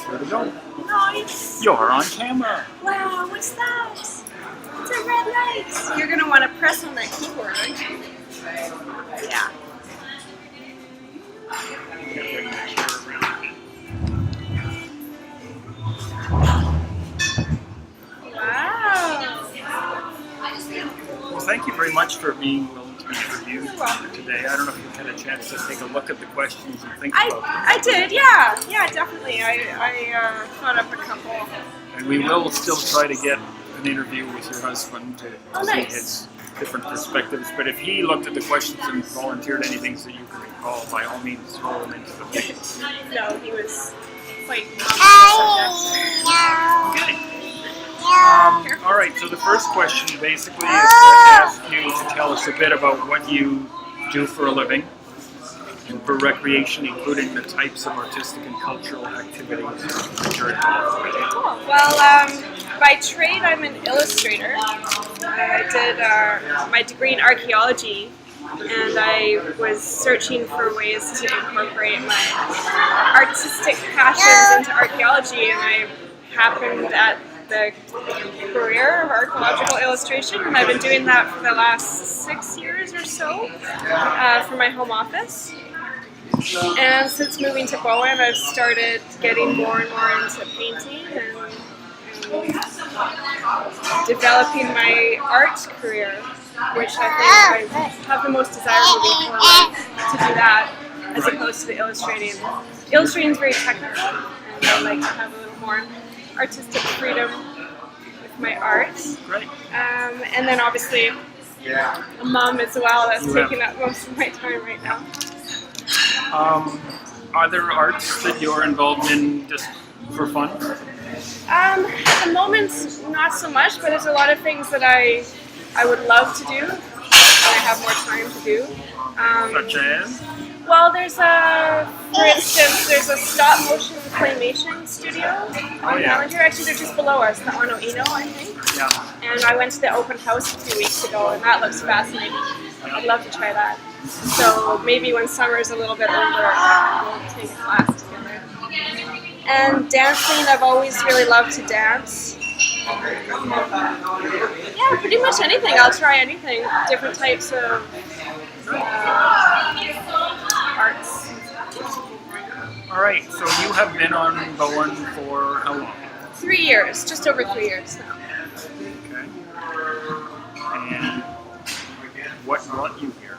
Here we go. Nice. You're on camera. Wow, what's that? It's a red light. You're gonna want to press on that keyboard, aren't you? Yeah. Wow. Well, thank you very much for being willing to be interviewed You're welcome. today. I don't know if you've had a chance to take a look at the questions and think about them. I did, yeah. Yeah, definitely. I thought up a couple. And we will still try to get an interview with your husband to see nice. his different perspectives. But if he looked at the questions and volunteered anything that you can recall, by all means, throw them into the mix. No, he was quite subject. Okay. All right, so the first question basically is to ask you to tell us a bit about what you do for a living and for recreation, including the types of artistic and cultural activities that you're involved with. Cool. Well, by trade, I'm an illustrator. I did my degree in archaeology, and I was searching for ways to incorporate my artistic passions into archaeology, and I happened at the career of archaeological illustration, and I've been doing that for the last 6 years or so for my home office. And since moving to Bowen, I've started getting more and more into painting and developing my art career, which I think I have the most desire moving forward to do that as opposed to the illustrating. Illustrating is very technical, and I like to have a little more artistic freedom with my art. Great. And then obviously a mom as well, that's taking up most of my time right now. Are there arts that you're involved in just for fun? At the moment, not so much, but there's a lot of things that I would love to do, and I have more time to do. Such as? Well, for instance, there's a stop motion claymation studio on Ballinger. Actually, they're just below us, the Ono Eno, I think. Yeah. And I went to the open house a few weeks ago, and that looks fascinating. I'd love to try that. So maybe when summer's a little bit over, we'll take a class together. And dancing, I've always really loved to dance. Yeah, pretty much anything. I'll try anything. Different types of arts. All right, so you have been on Bowen for how long? 3 years, just over 3 years now. Okay. And what brought you here?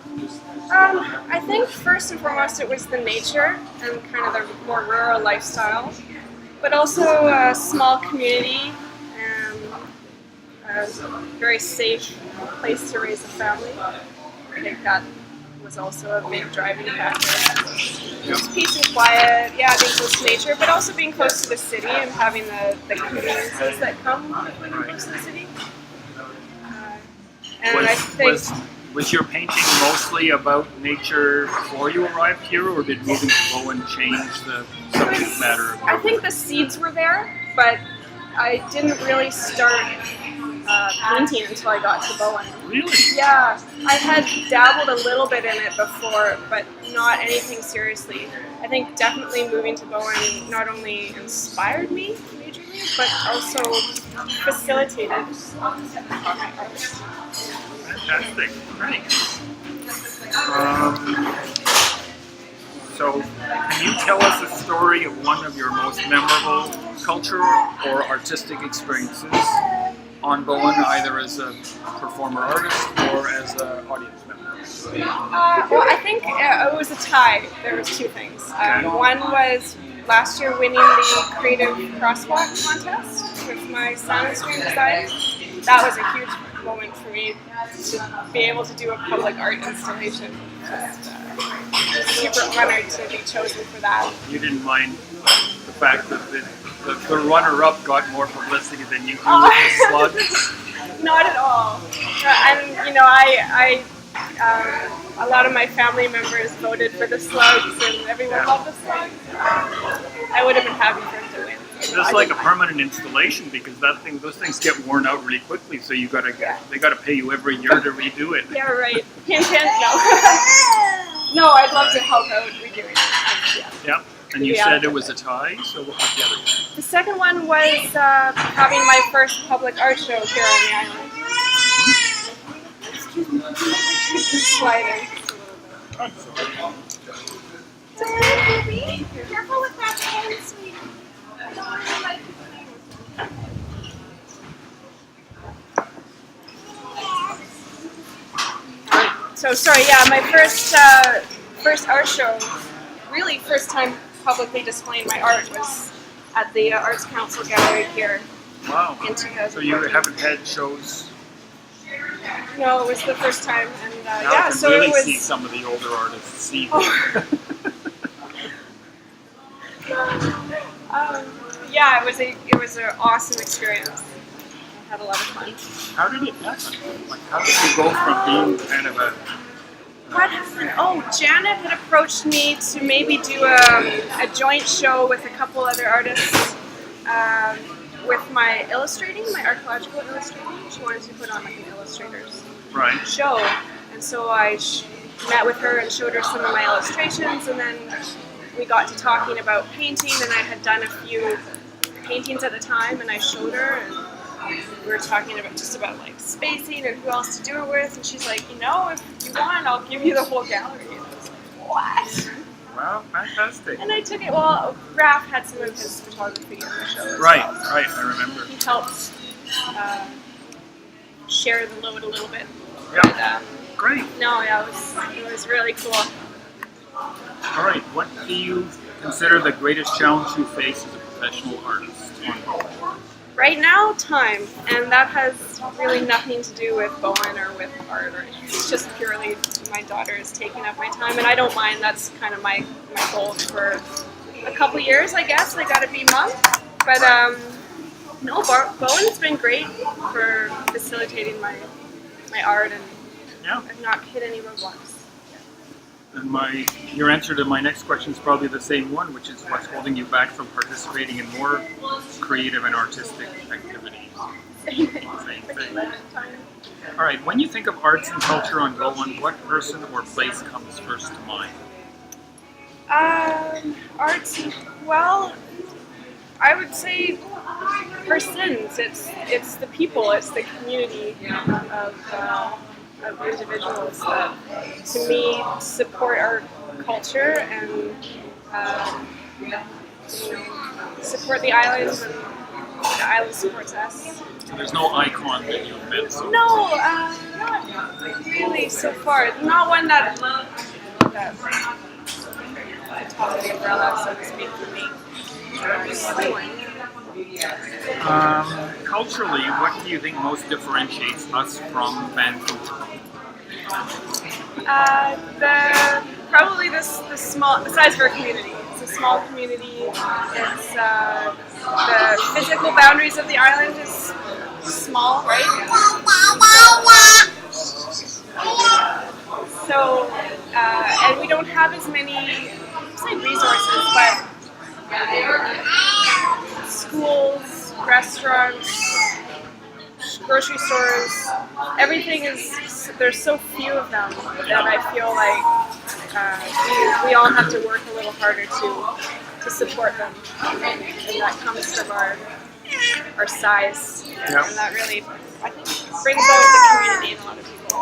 I think first and foremost it was the nature and kind of the more rural lifestyle, but also a small community and a very safe place to raise a family. I think that was also a big driving factor. Just peace and quiet, yeah, being close to nature, but also being close to the city and having the communities that come when you're close to the city. And I think... Was your painting mostly about nature before you arrived here, or did moving to Bowen change the subject matter? I think the seeds were there, but I didn't really start painting until I got to Bowen. Really? Yeah, I had dabbled a little bit in it before, but not anything seriously. I think definitely moving to Bowen not only inspired me majorly, but also facilitated my art. Fantastic. Great. So, can you tell us a story of one of your most memorable cultural or artistic experiences on Bowen, either as a performer artist or as an audience member? Well, I think it was a tie. There was two things. One was last year winning the Creative Crosswalk contest with my sound and screen design. That was a huge moment for me to be able to do a public art installation. Just super honored to be chosen for that. You didn't mind the fact that the runner-up got more publicity than you do with the slugs? Not at all. And you know, a lot of my family members voted for the slugs, and everyone loved the slugs. I would have been happy for him to win. Just like a permanent installation, because those things get worn out really quickly. So they gotta pay you every year to redo it. Yeah, right. Hint, hint. No, no, I'd love to help out redoing it. Yeah. And you said it was a tie, so what was the other one? The second one was having my first public art show here on the island. Excuse me. Sliding. Be careful with that pen, sweetie. I don't really like So sorry, yeah, my first art show, really first time publicly displaying my art was at the Arts Council Gallery here. Wow. In 2000. So you haven't had shows? No, it was the first time, and Now yeah, I can so really it was. see some of the older artists see Yeah, it was an awesome experience. I had a lot of fun. How did it happen? Like, how did you go from being kind of a... What happened? Oh, Janet had approached me to maybe do a joint show with a couple other artists with my illustrating, my archaeological illustrating. She wanted to put on like an illustrator's show. And so I met with her and showed her some of my illustrations, and then we got to talking about painting, and I had done a few paintings at the time, and I showed her, and we were talking about like spacing and who else to do it with, and she's like, you know, if you want, I'll give you the whole gallery. And I was like, what? Wow, fantastic. And I took it, well, Raph had some of his photography in the show as Right, well. right, I remember. He helped share the load a little bit. Yeah, But, great. no, yeah, it was really cool. All right, what do you consider the greatest challenge you face as a professional artist on Bowen? Right now, time, and that has really nothing to do with Bowen or with art, or it's just purely my daughter is taking up my time, and I don't mind. That's kind of my goal for a couple years, I guess. I gotta be mom, but no, Bowen's been great for facilitating my art, and I've not hit any roadblocks. And your answer to my next question is probably the same one, which is what's holding you back from participating in more creative and artistic activities? Same thing. All right, when you think of arts and culture on Bowen, what person or place comes first to mind? Arts, well, I would say persons. It's the people. It's the community of individuals that, to me, support our culture and support the island, and the island supports us. So there's no icon that you've met so No, not really so far. Not one that's the top of the umbrella, so to speak, for me. Culturally, what do you think most differentiates us from Vancouver? Probably the size of our community. It's a small community. It's the physical boundaries of the island is small, right? So, and we don't have as many, resources, but schools, restaurants, grocery stores, everything is, there's so few of them that I feel like we all have to work a little harder to support them. And that comes from our size. Yep. And that really, I think, brings out the community in a lot of people.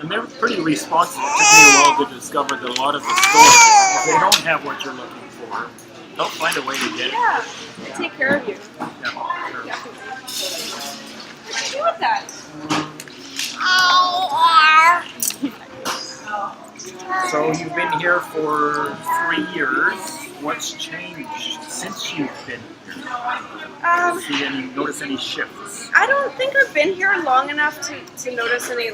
And they're pretty responsive. It took me a while to discover that a lot of the stores, if they don't have what you're looking for, they'll find a way to get it. Yeah, they take care of you. Yeah, sure. Definitely. What do you do with that? So you've been here for 3 years. What's changed since you've been here? Notice any shifts? I don't think I've been here long enough to notice any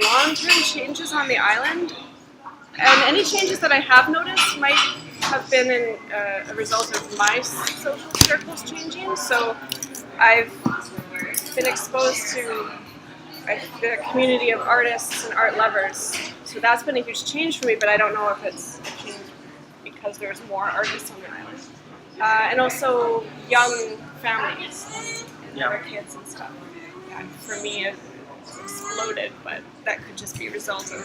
long-term changes on the island. And any changes that I have noticed might have been a result of my social circles changing. So I've been exposed to the community of artists and art lovers. So that's been a huge change for me, but I don't know if it's a change because there's more artists on the island. And also young families and their kids and stuff. Yeah, for me, exploded, but that could just be a result of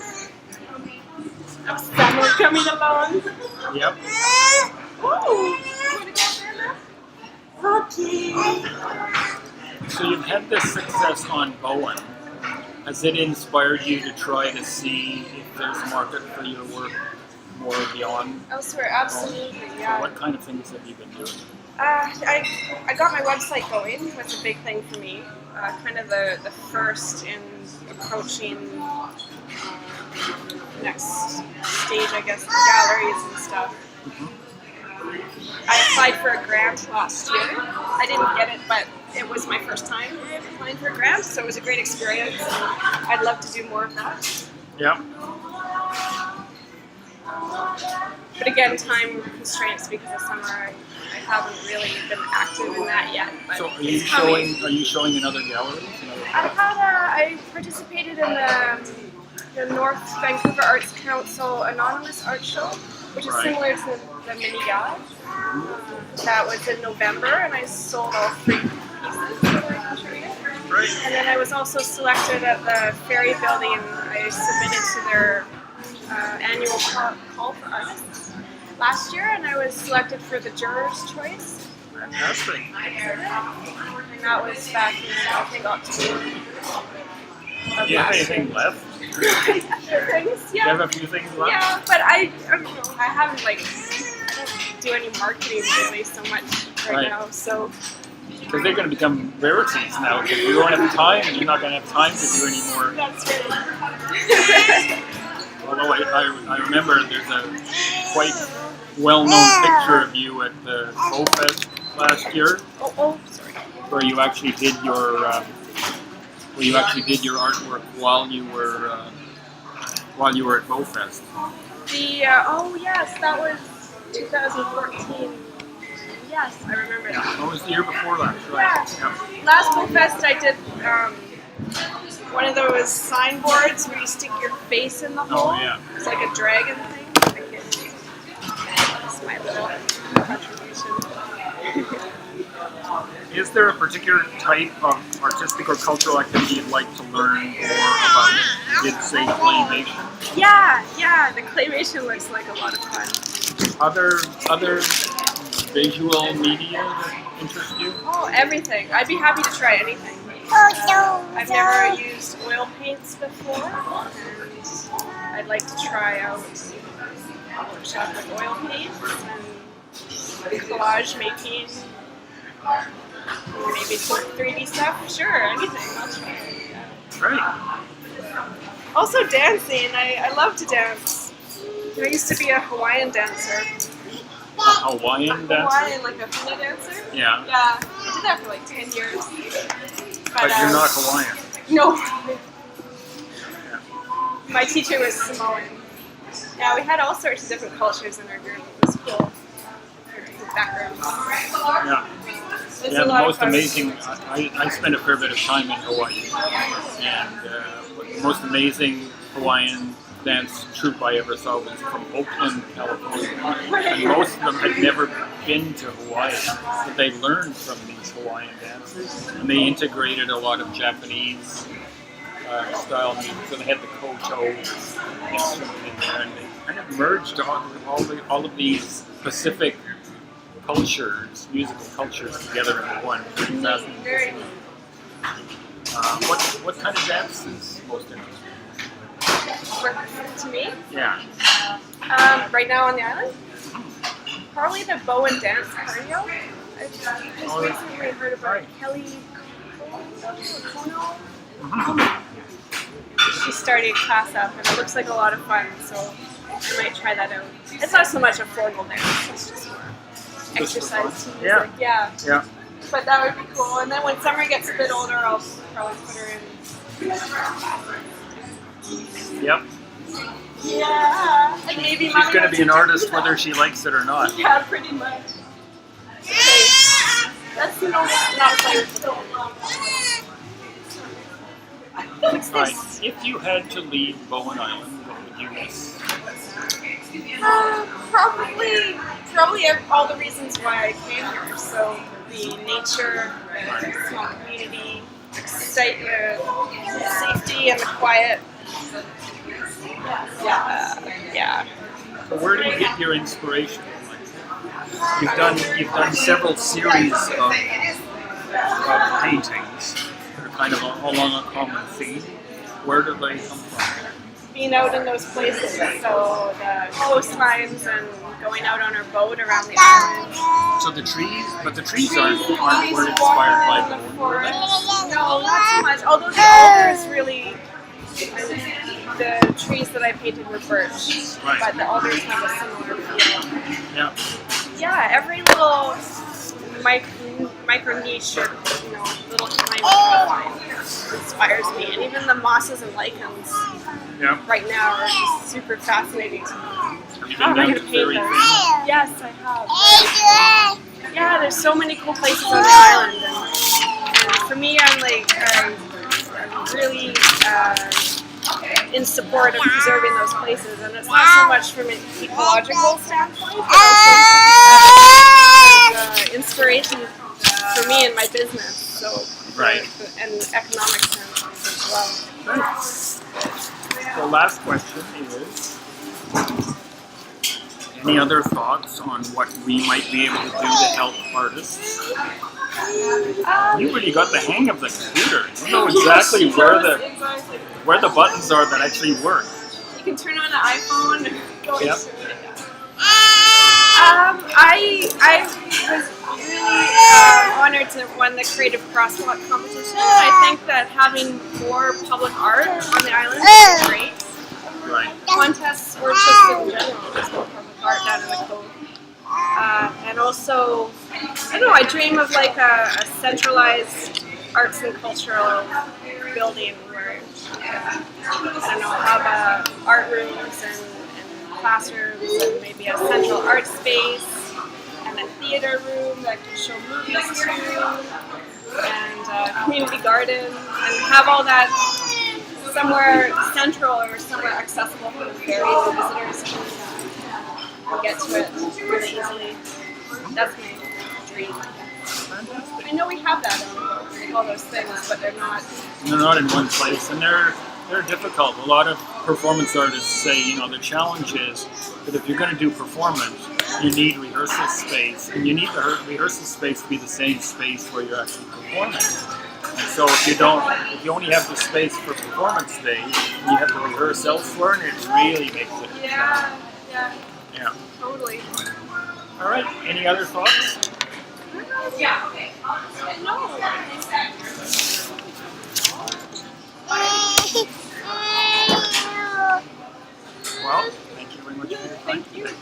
summer coming along. Yep. Oh, you wanna go there now? Okay. So you've had this success on Bowen. Has it inspired you to try to see if there's a market for your work more beyond? Elsewhere, absolutely, yeah. What kind of things have you been doing? I got my website going, was a big thing for me. Kind of the first in approaching next stage, I guess, galleries and stuff. I applied for a grant last year. I didn't get it, but it was my first time applying for a grant, so it was a great experience. I'd love to do more of that. Yeah. But again, time constraints because of summer. I haven't really been active in that yet. But So are you it's coming. showing in other galleries? I participated in the North Vancouver Arts Council Anonymous Art Show, which is Right. similar to the mini gala. That was in November, and I sold all 3 pieces that I contributed. Right. And then I was also selected at the Ferry Building, and I submitted to their annual call for artists last year, and I was selected for the Juror's Choice. Fantastic. And that was back in, I think, October of Do you have last year. anything left? Things, Do you have a few things left? yeah, but I don't know. I haven't I don't do any marketing really so much right Right. now. So Because they're going to become rarities now. Because you won't have time, and you're not going to have time to do any more. that's right. Although I remember there's a quite well-known picture of you at the Fest last year, oh, sorry. where you actually did your artwork while you were at Fest. Oh yes, that was 2014. Yes, I remember that. What was the year before that? Right. Yeah. Last Fest I did one of those signboards where you stick your face in the hole. Oh, yeah. It's like a dragon thing. That's my little contribution. Is there a particular type of artistic or cultural activity you'd like to learn more about? Did say claymation? Yeah, the claymation looks like a lot of fun. Other visual media that interest you? Oh, everything. I'd be happy to try anything. I've never used oil paints before, and I'd like to try out workshop with oil paints and collage making, maybe some 3D stuff. Sure, anything. I'll try it. Yeah. Great. Also dancing. I love to dance. I used to be a Hawaiian dancer. A Hawaiian dancer? Hawaiian, like a hula dancer. Yeah. Yeah, I did that for like 10 years. But you're not Hawaiian. No. My teacher was Samoan. Yeah, we had all sorts of different cultures in our group. It was cool. Different backgrounds. Yeah. It was Yeah, a the lot most of fun. amazing, I spent a fair bit of time in Hawaii, and the most amazing Hawaiian dance troupe I ever saw was from Oakland, California, and most of them had never been to Hawaii, but they learned from these Hawaiian dancers, and they integrated a lot of Japanese style music, so they had the koto instrument in there, and they kind of merged all of these Pacific cultures, musical cultures together into one. Pretty fascinating. Very neat. What kind of dance is most interesting? To me, Yeah. right now on the island, probably the Bowen dance cardio. I just recently heard about Kelly Kono. She's starting a class up, and it looks like a lot of fun, so I might try that out. It's not so much a formal dance, it's just more exercise to music. Yeah. Yeah. Yeah. But that would be cool. And then when Summer gets a bit older, I'll probably put her in. Yep. Yeah. And maybe She's going to be an artist whether she likes it or not. Yeah, pretty much. Okay. That's not playing What's Right. this? If you had to leave Bowen Island, what would you miss? Probably all the reasons why I came here. So the nature, the small community, safety and the quiet. Yeah. So where do you get your inspiration? You've done several series of paintings that are kind of along a common theme. Where do they come from? Being out in those places, so the coastlines and going out on our boat around the island. So the trees weren't inspired by the forest. No, not so much. Although the alders really, the trees that I painted were birch, Right. but the alders have a similar feel. Yeah. Yeah, every little micro niche or little climate inspires me, and even the mosses and lichens Yeah. right now are just super fascinating to me. Have you How been am I down going to to paint Fairy those? Fin? Yes, I have. Yeah, there's so many cool places on the island, and for me, I'm really in support of preserving those places, and it's not so much from an ecological standpoint, but also as inspiration for me and my business. So, Right. and economic standpoint as well. Right. The last question is, any other thoughts on what we might be able to do to help artists? You really got the hang of the computer. You know exactly where the buttons are that actually work. You can turn on an iPhone and go Yep. into it. I was really honored to win the Creative Crosswalk competition. I think that having more public art on the island is great. Right. Contests or just in general, just more public art down in the cove. And also, I don't know, I dream of like a centralized arts and cultural building where, I don't know, have art rooms and classrooms and maybe a central art space and a theater room that can show movies to, and a community garden, and have all that somewhere central or somewhere accessible for the ferries and visitors can get to it really easily. That's my dream. I know we have that on all those things, but they're not. They're not in one place, and they're difficult. A lot of performance artists say, the challenge is that if you're going to do performance, you need rehearsal space, and you need the rehearsal space to be the same space where you're actually performing. And so if you only have the space for performance day, you have to rehearse elsewhere, and it really makes it. Yeah, totally. All right. Any other thoughts? Yeah. No. Well, thank you very much for your time Thank you. today.